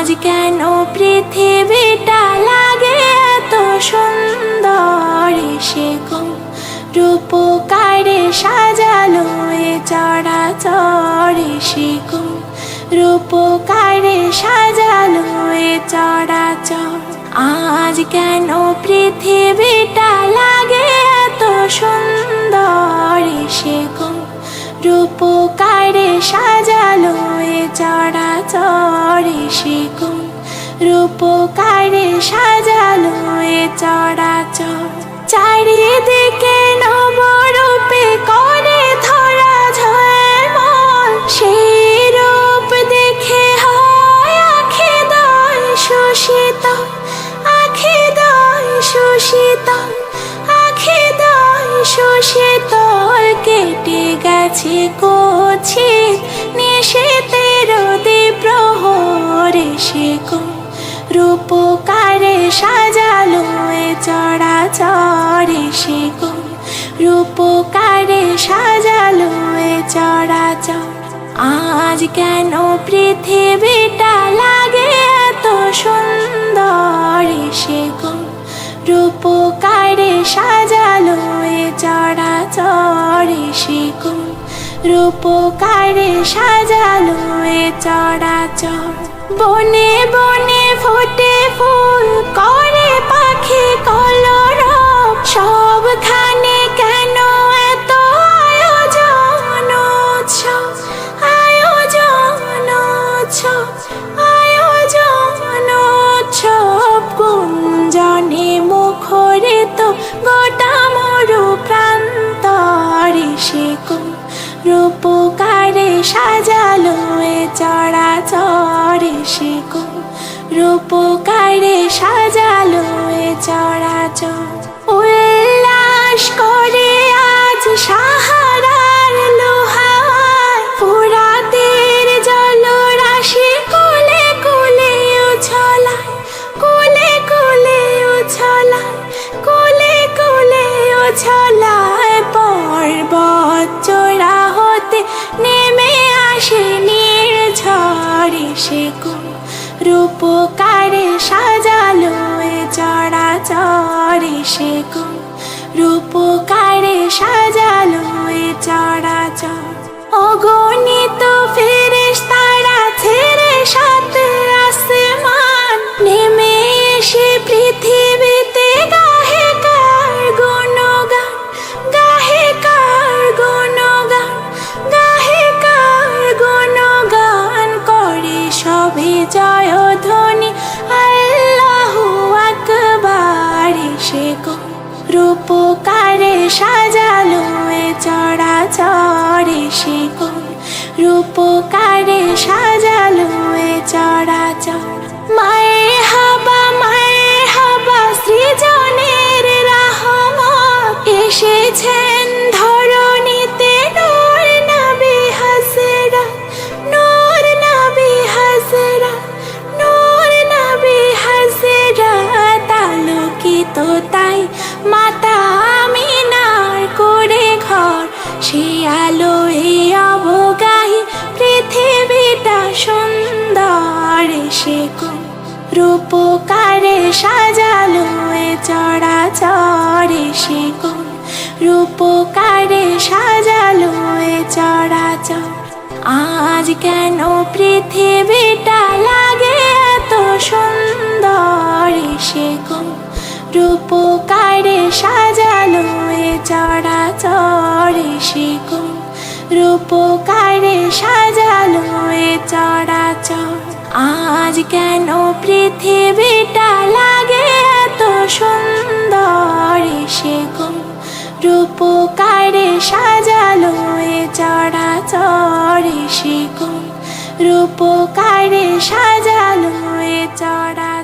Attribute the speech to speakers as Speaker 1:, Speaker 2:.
Speaker 1: আজ কেন পৃথিবীটা লাগে এত সুন্দর, সে রূপকারে সাজালো এ চরাচর, সে রূপকারে সাজালো এ চরাচর। আজ কেন পৃথিবীটা লাগে এত সুন্দর, সে রূপকারে সাজালো এ চরাচর, সে রূপকারে সাজালো এ চরাচর। চারিদিকে নবরূপে করে ধরা ঝলমল, সেই রূপ দেখে হয় আখিদয় সুশীতল, আখিদয় সুশীতল, আখিদয় সুশীতল। কেটে গেছে কুৎসিত নিশীথের দ্বিপ্রহরে, সে রূপকারে সাজালো এ চরাচর, সে রূপকারে সাজালো এ চরাচর। আজ কেন পৃথিবীটা লাগে এত সুন্দর, সে রূপকারে সাজালো এ চরাচর, সে রূপকারে সাজালো এ চরাচর। বনে বনে ফোটে ফুল, করে পাখি কলরব, সবখানে কেন এত আয়োজন উৎসব, আয়োজন উৎসব, আয়োজন উৎসব। গুঞ্জনে মুখরিত গোটা মরু প্রান্তর, সে রূপকারে সাজালো এ চরাচর, সে রূপকারে সাজালো এ চরাচর। উল্লাস করে আজ সাহারার লোহায়, ফুরাতের জলরাশি কুলে কুলে উছলায়, কুলে কুলে উছলায়, কুলে কুলে উছলায়। পর্বত চূড়া হতে নেমে আসে নির্ঝর, সে রূপকারে সাজালো এ চরাচর, সে রূপকারে সাজালো এ চরাচর। অগণিত ফেরেশতারা ছেড়ে সাত আসমান, নেমে এসে পৃথিবীতে গাহে কার গুণগান, গাহে কার গুণগান, গাহে কার গুণগান। করে সবে জয়ধ্বনি আল্লাহু আকবার, সে রূপকারে সাজালো এ চরাচর, সে রূপকারে সাজালো এ চরাচর। মায়ে হাবা সৃজনের রহমত, এসেছেন ধরণীতে নূর নবী হযরত, নূর নবী হযরত, নূর নবী হযরত। আলোকিত তাই মাতা আমিনার করে ঘর, সে আলোয় অবগাহী পৃথিবীটা সুন্দর, সে রূপকারে সাজালো এ চরাচর, সে রূপকারে সাজালো এ চরাচর। আজ কেন পৃথিবীটা লাগে এত সুন্দর, সে রূপকারে সাজালো এ চরাচর, সে রূপকারে সাজালো এ চরাচর। আজ কেন পৃথিবীটা লাগে এত সুন্দর, সে রূপকারে সাজালো এ চরাচর, সে রূপকারে সাজালো এ চরাচর।